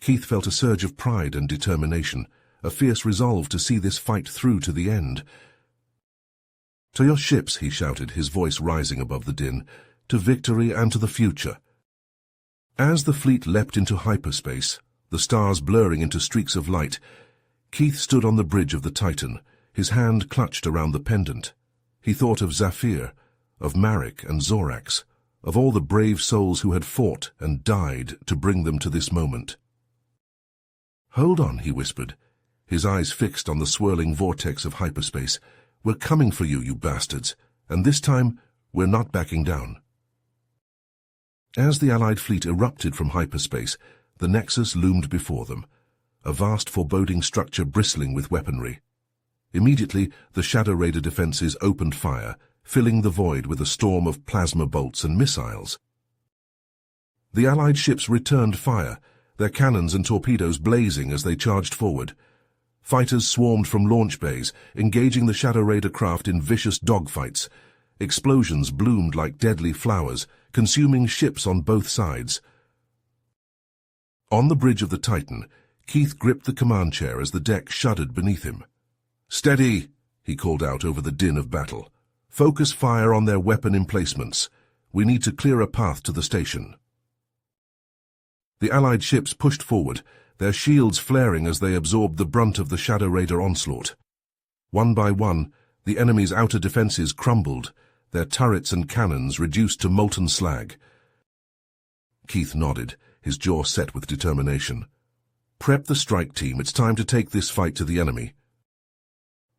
Keith felt a surge of pride and determination, a fierce resolve to see this fight through to the end. "To your ships," he shouted, his voice rising above the din, "to victory and to the future." As the fleet leapt into hyperspace, the stars blurring into streaks of light, Keith stood on the bridge of the Titan, his hand clutched around the pendant. He thought of Zafir, of Marek and Zorax, of all the brave souls who had fought and died to bring them to this moment. "Hold on," he whispered, his eyes fixed on the swirling vortex of hyperspace. "We're coming for you, you bastards, and this time we're not backing down." As the Allied fleet erupted from hyperspace, the Nexus loomed before them, a vast foreboding structure bristling with weaponry. Immediately, the Shadow Raider defenses opened fire, filling the void with a storm of plasma bolts and missiles. The Allied ships returned fire, their cannons and torpedoes blazing as they charged forward. Fighters swarmed from launch bays, engaging the Shadow Raider craft in vicious dogfights. Explosions bloomed like deadly flowers, consuming ships on both sides. On the bridge of the Titan, Keith gripped the command chair as the deck shuddered beneath him. "Steady!" he called out over the din of battle. "Focus fire on their weapon emplacements. We need to clear a path to the station." The Allied ships pushed forward, their shields flaring as they absorbed the brunt of the Shadow Raider onslaught. One by one, the enemy's outer defenses crumbled, their turrets and cannons reduced to molten slag. Keith nodded, his jaw set with determination. "Prep the strike team. It's time to take this fight to the enemy."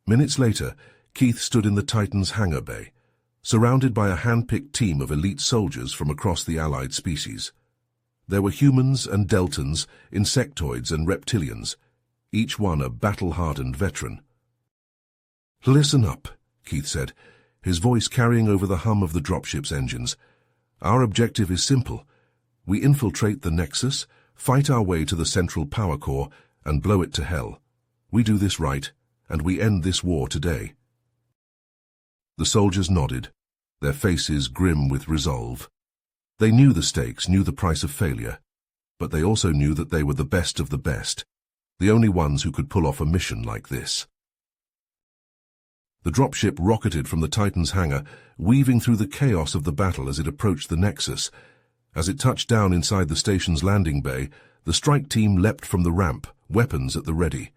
Minutes later, Keith stood in the Titan's hangar bay, surrounded by a hand-picked team of elite soldiers from across the Allied species. There were humans and Deltans, insectoids and reptilians, each one a battle-hardened veteran. "Listen up," Keith said, his voice carrying over the hum of the dropship's engines. "Our objective is simple. We infiltrate the Nexus, fight our way to the central power core, and blow it to hell. We do this right, and we end this war today." The soldiers nodded, their faces grim with resolve. They knew the stakes, knew the price of failure, but they also knew that they were the best of the best, the only ones who could pull off a mission like this. The dropship rocketed from the Titan's hangar, weaving through the chaos of the battle as it approached the Nexus. As it touched down inside the station's landing bay, the strike team leapt from the ramp, weapons at the ready.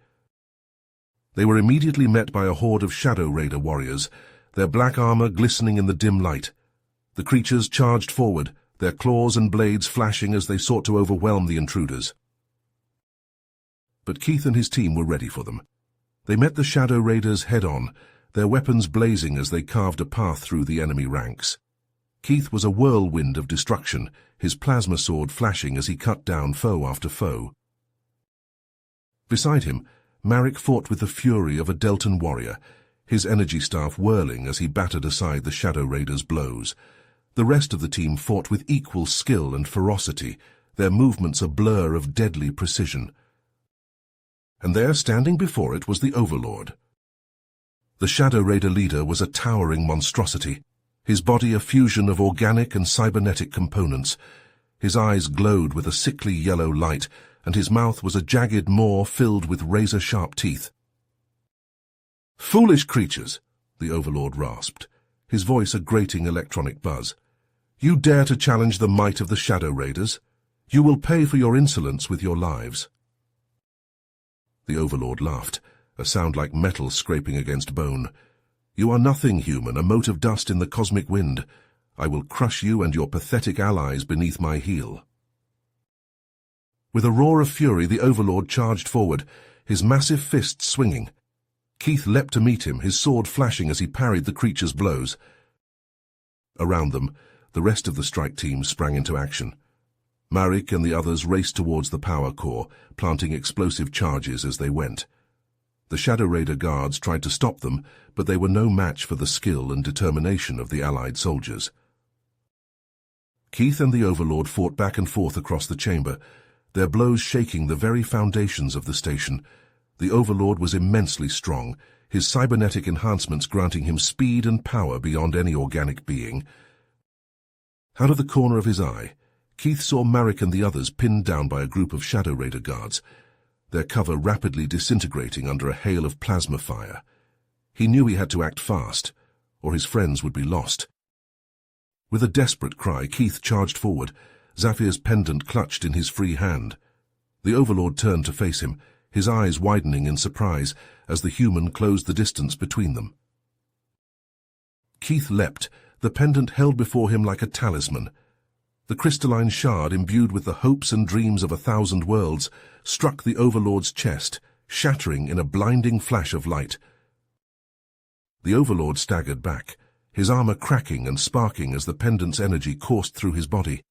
They were immediately met by a horde of Shadow Raider warriors, their black armor glistening in the dim light. The creatures charged forward, their claws and blades flashing as they sought to overwhelm the intruders. But Keith and his team were ready for them. They met the Shadow Raiders head-on, their weapons blazing as they carved a path through the enemy ranks. Keith was a whirlwind of destruction, his plasma sword flashing as he cut down foe after foe. Beside him, Marek fought with the fury of a Deltan warrior, his energy staff whirling as he battered aside the Shadow Raiders' blows. The rest of the team fought with equal skill and ferocity, their movements a blur of deadly precision. And there, standing before it, was the Overlord. The Shadow Raider leader was a towering monstrosity, his body a fusion of organic and cybernetic components. His eyes glowed with a sickly yellow light, and his mouth was a jagged maw filled with razor-sharp teeth. "Foolish creatures," the Overlord rasped, his voice a grating electronic buzz. "You dare to challenge the might of the Shadow Raiders? You will pay for your insolence with your lives." The Overlord laughed, a sound like metal scraping against bone. "You are nothing, human, a mote of dust in the cosmic wind. I will crush you and your pathetic allies beneath my heel." With a roar of fury, the Overlord charged forward, his massive fists swinging. Keith leapt to meet him, his sword flashing as he parried the creature's blows. Around them, the rest of the strike team sprang into action. Marek and the others raced towards the power core, planting explosive charges as they went. The Shadow Raider guards tried to stop them, but they were no match for the skill and determination of the Allied soldiers. Keith and the Overlord fought back and forth across the chamber, their blows shaking the very foundations of the station. The Overlord was immensely strong, his cybernetic enhancements granting him speed and power beyond any organic being. Out of the corner of his eye, Keith saw Marek and the others pinned down by a group of Shadow Raider guards, their cover rapidly disintegrating under a hail of plasma fire. He knew he had to act fast, or his friends would be lost. With a desperate cry, Keith charged forward, Zaphir's pendant clutched in his free hand. The Overlord turned to face him, his eyes widening in surprise as the human closed the distance between them. Keith leapt, the pendant held before him like a talisman. The crystalline shard, imbued with the hopes and dreams of 1,000 worlds, struck the Overlord's chest, shattering in a blinding flash of light. The Overlord staggered back, his armor cracking and sparking as the pendant's energy coursed through his body.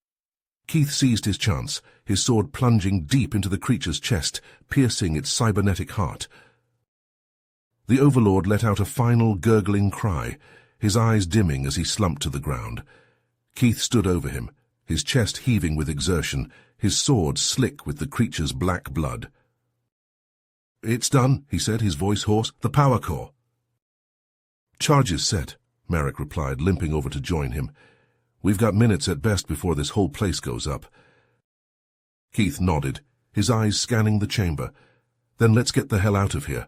Keith seized his chance, his sword plunging deep into the creature's chest, piercing its cybernetic heart. The Overlord let out a final gurgling cry, his eyes dimming as he slumped to the ground. Keith stood over him, his chest heaving with exertion, his sword slick with the creature's black blood. "It's done," he said, his voice hoarse. "The power core." "Charges set," Marek replied, limping over to join him. "We've got minutes at best before this whole place goes up." Keith nodded, his eyes scanning the chamber. "Then let's get the hell out of here."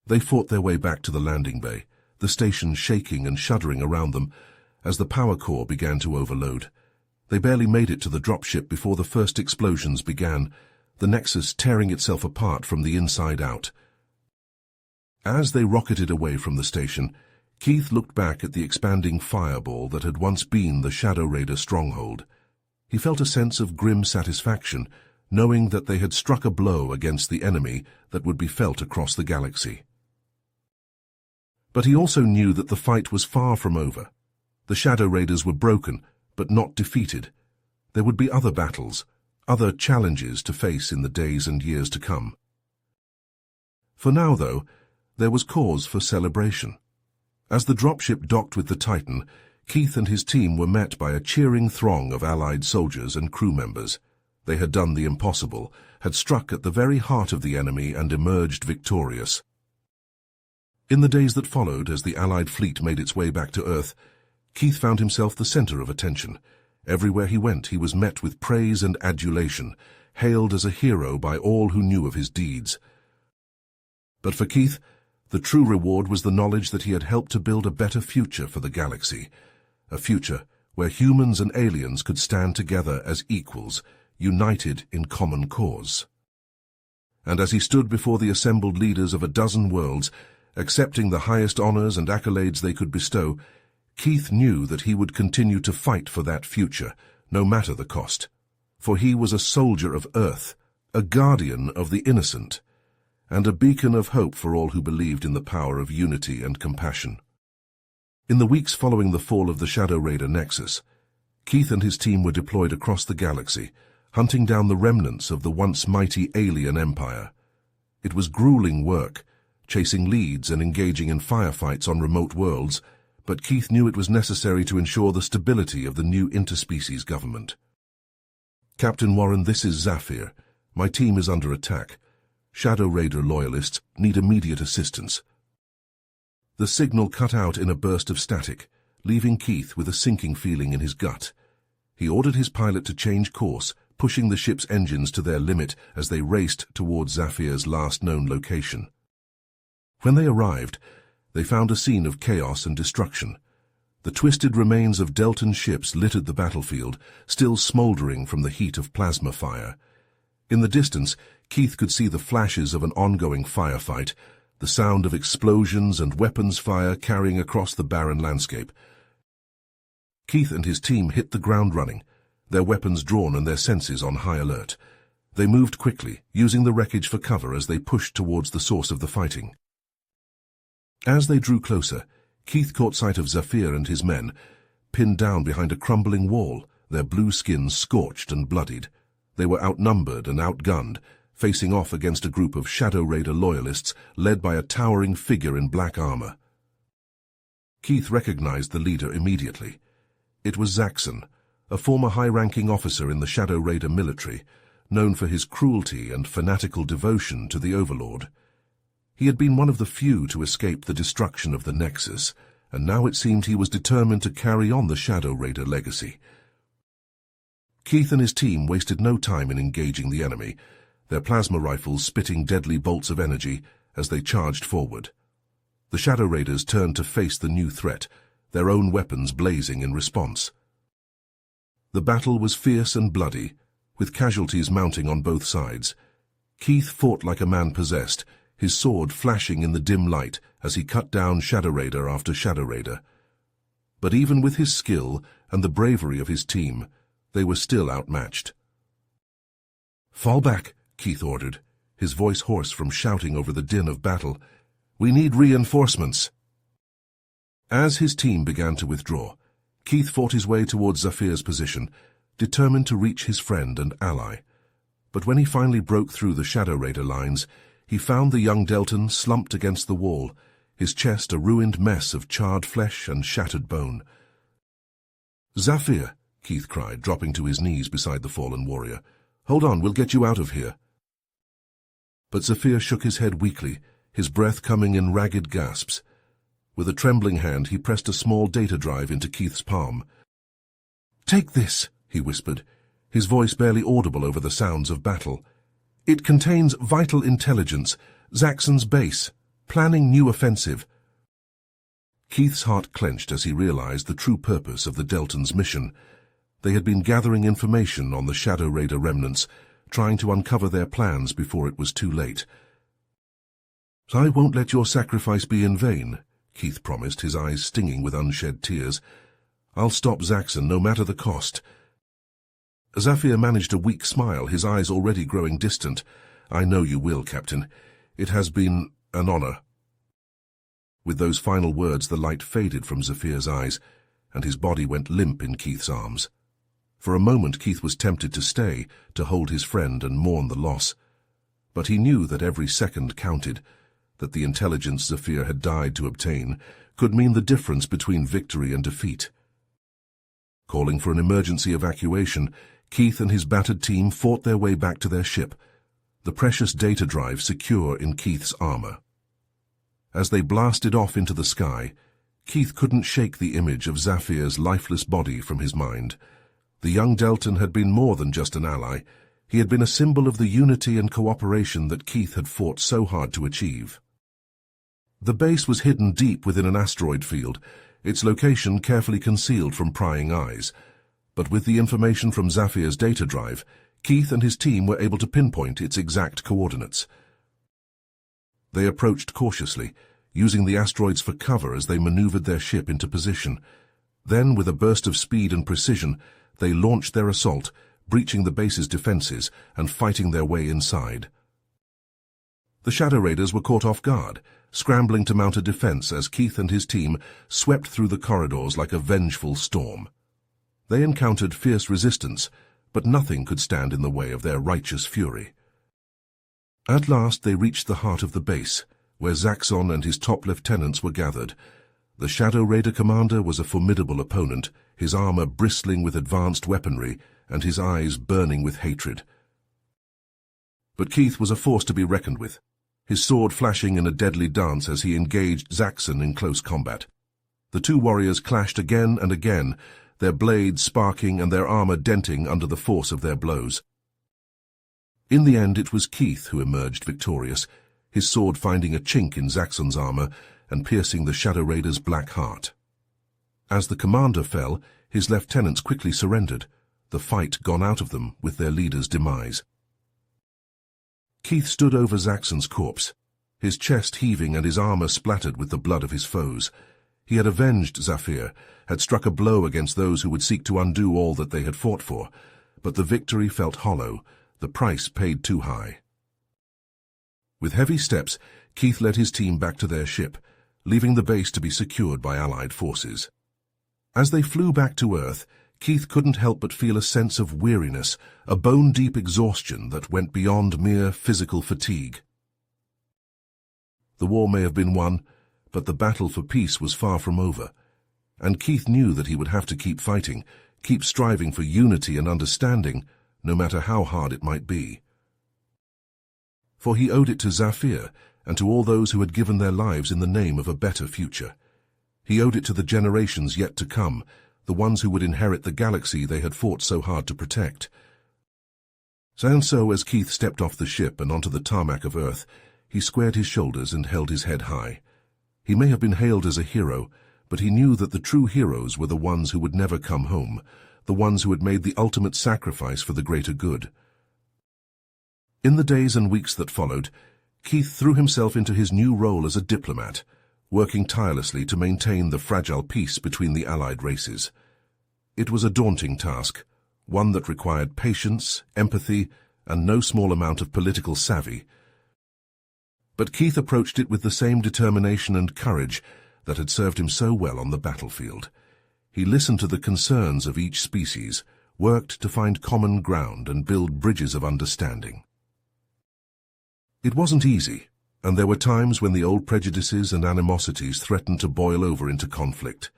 They fought their way back to the landing bay, the station shaking and shuddering around them as the power core began to overload. They barely made it to the dropship before the first explosions began, the Nexus tearing itself apart from the inside out. As they rocketed away from the station, Keith looked back at the expanding fireball that had once been the Shadow Raider stronghold. He felt a sense of grim satisfaction, knowing that they had struck a blow against the enemy that would be felt across the galaxy. But he also knew that the fight was far from over. The Shadow Raiders were broken, but not defeated. There would be other battles, other challenges to face in the days and years to come. For now, though, there was cause for celebration. As the dropship docked with the Titan, Keith and his team were met by a cheering throng of Allied soldiers and crew members. They had done the impossible, had struck at the very heart of the enemy and emerged victorious. In the days that followed, as the Allied fleet made its way back to Earth, Keith found himself the center of attention. Everywhere he went, he was met with praise and adulation, hailed as a hero by all who knew of his deeds. But for Keith, the true reward was the knowledge that he had helped to build a better future for the galaxy, a future where humans and aliens could stand together as equals, united in common cause. And as he stood before the assembled leaders of 12 worlds, accepting the highest honors and accolades they could bestow, Keith knew that he would continue to fight for that future, no matter the cost. For he was a soldier of Earth, a guardian of the innocent. and a beacon of hope for all who believed in the power of unity and compassion. In the weeks following the fall of the Shadow Raider Nexus, Keith and his team were deployed across the galaxy, hunting down the remnants of the once mighty alien empire. It was grueling work, chasing leads and engaging in firefights on remote worlds, but Keith knew it was necessary to ensure the stability of the new interspecies government. "Captain Warren, this is Zafir. My team is under attack. Shadow Raider loyalists need immediate assistance." The signal cut out in a burst of static, leaving Keith with a sinking feeling in his gut. He ordered his pilot to change course, pushing the ship's engines to their limit as they raced towards Zafir's last known location. When they arrived, they found a scene of chaos and destruction. The twisted remains of Deltan ships littered the battlefield, still smoldering from the heat of plasma fire. In the distance, Keith could see the flashes of an ongoing firefight, the sound of explosions and weapons fire carrying across the barren landscape. Keith and his team hit the ground running, their weapons drawn and their senses on high alert. They moved quickly, using the wreckage for cover as they pushed towards the source of the fighting. As they drew closer, Keith caught sight of Zafir and his men, pinned down behind a crumbling wall, their blue skins scorched and bloodied. They were outnumbered and outgunned, facing off against a group of Shadow Raider loyalists led by a towering figure in black armor. Keith recognized the leader immediately. It was Zaxxon, a former high-ranking officer in the Shadow Raider military, known for his cruelty and fanatical devotion to the Overlord. He had been one of the few to escape the destruction of the Nexus, and now it seemed he was determined to carry on the Shadow Raider legacy. Keith and his team wasted no time in engaging the enemy, their plasma rifles spitting deadly bolts of energy as they charged forward. The Shadow Raiders turned to face the new threat, their own weapons blazing in response. The battle was fierce and bloody, with casualties mounting on both sides. Keith fought like a man possessed, his sword flashing in the dim light as he cut down Shadow Raider after Shadow Raider. But even with his skill and the bravery of his team, they were still outmatched. "Fall back," Keith ordered, his voice hoarse from shouting over the din of battle. "We need reinforcements." As his team began to withdraw, Keith fought his way towards Zafir's position, determined to reach his friend and ally. But when he finally broke through the Shadow Raider lines, he found the young Deltan slumped against the wall, his chest a ruined mess of charred flesh and shattered bone. "Zafir," Keith cried, dropping to his knees beside the fallen warrior. "Hold on, we'll get you out of here." But Zafir shook his head weakly, his breath coming in ragged gasps. With a trembling hand, he pressed a small data drive into Keith's palm. "Take this," he whispered, his voice barely audible over the sounds of battle. "It contains vital intelligence, Zaxxon's base, planning new offensive." Keith's heart clenched as he realized the true purpose of the Deltans' mission. They had been gathering information on the Shadow Raider remnants, trying to uncover their plans before it was too late. "I won't let your sacrifice be in vain," Keith promised, his eyes stinging with unshed tears. "I'll stop Zaxxon no matter the cost." Zafir managed a weak smile, his eyes already growing distant. "I know you will, Captain. It has been an honor." With those final words, the light faded from Zafir's eyes, and his body went limp in Keith's arms. For a moment, Keith was tempted to stay, to hold his friend and mourn the loss. But he knew that every second counted, that the intelligence Zafir had died to obtain could mean the difference between victory and defeat. Calling for an emergency evacuation, Keith and his battered team fought their way back to their ship, the precious data drive secure in Keith's armor. As they blasted off into the sky, Keith couldn't shake the image of Zafir's lifeless body from his mind. The young Deltan had been more than just an ally. He had been a symbol of the unity and cooperation that Keith had fought so hard to achieve. The base was hidden deep within an asteroid field, its location carefully concealed from prying eyes. But with the information from Zafir's data drive, Keith and his team were able to pinpoint its exact coordinates. They approached cautiously, using the asteroids for cover as they maneuvered their ship into position. Then, with a burst of speed and precision, they launched their assault, breaching the base's defenses and fighting their way inside. The Shadow Raiders were caught off guard, scrambling to mount a defense as Keith and his team swept through the corridors like a vengeful storm. They encountered fierce resistance, but nothing could stand in the way of their righteous fury. At last they reached the heart of the base, where Zaxxon and his top lieutenants were gathered. The Shadow Raider commander was a formidable opponent, his armor bristling with advanced weaponry and his eyes burning with hatred. But Keith was a force to be reckoned with, his sword flashing in a deadly dance as he engaged Zaxxon in close combat. The two warriors clashed again and again, their blades sparking and their armor denting under the force of their blows. In the end, it was Keith who emerged victorious, his sword finding a chink in Zaxxon's armor and piercing the Shadow Raider's black heart. As the commander fell, his lieutenants quickly surrendered, the fight gone out of them with their leader's demise. Keith stood over Zaxxon's corpse, his chest heaving and his armor splattered with the blood of his foes. He had avenged Zafir, had struck a blow against those who would seek to undo all that they had fought for, but the victory felt hollow, the price paid too high. With heavy steps, Keith led his team back to their ship, leaving the base to be secured by Allied forces. As they flew back to Earth, Keith couldn't help but feel a sense of weariness, a bone-deep exhaustion that went beyond mere physical fatigue. The war may have been won, but the battle for peace was far from over, and Keith knew that he would have to keep fighting, keep striving for unity and understanding, no matter how hard it might be. For he owed it to Zafir and to all those who had given their lives in the name of a better future. He owed it to the generations yet to come, the ones who would inherit the galaxy they had fought so hard to protect. And so, as Keith stepped off the ship and onto the tarmac of Earth, he squared his shoulders and held his head high. He may have been hailed as a hero, but he knew that the true heroes were the ones who would never come home, the ones who had made the ultimate sacrifice for the greater good. In the days and weeks that followed, Keith threw himself into his new role as a diplomat, working tirelessly to maintain the fragile peace between the Allied races. It was a daunting task, one that required patience, empathy, and no small amount of political savvy. But Keith approached it with the same determination and courage that had served him so well on the battlefield. He listened to the concerns of each species, worked to find common ground and build bridges of understanding. It wasn't easy, and there were times when the old prejudices and animosities threatened to boil over into conflict.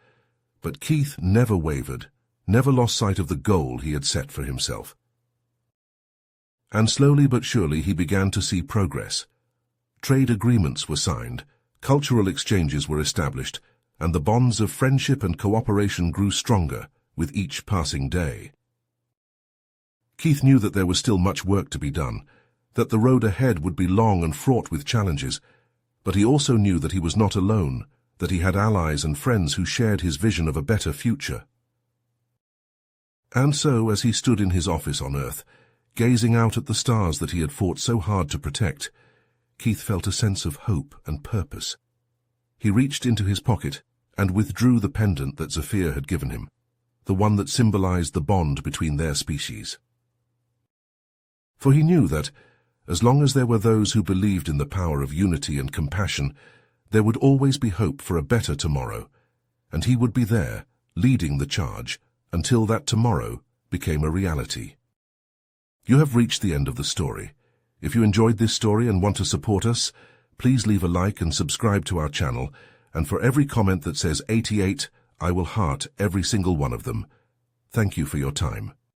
But Keith never wavered, never lost sight of the goal he had set for himself. And slowly but surely he began to see progress. Trade agreements were signed, cultural exchanges were established, and the bonds of friendship and cooperation grew stronger with each passing day. Keith knew that there was still much work to be done, that the road ahead would be long and fraught with challenges, but he also knew that he was not alone, that he had allies and friends who shared his vision of a better future. And so, as he stood in his office on Earth, gazing out at the stars that he had fought so hard to protect, Keith felt a sense of hope and purpose. He reached into his pocket and withdrew the pendant that Zafir had given him, the one that symbolized the bond between their species. For he knew that, as long as there were those who believed in the power of unity and compassion, there would always be hope for a better tomorrow, and he would be there, leading the charge, until that tomorrow became a reality. You have reached the end of the story. If you enjoyed this story and want to support us, please leave a like and subscribe to our channel, and for every comment that says 88, I will heart every single one of them. Thank you for your time.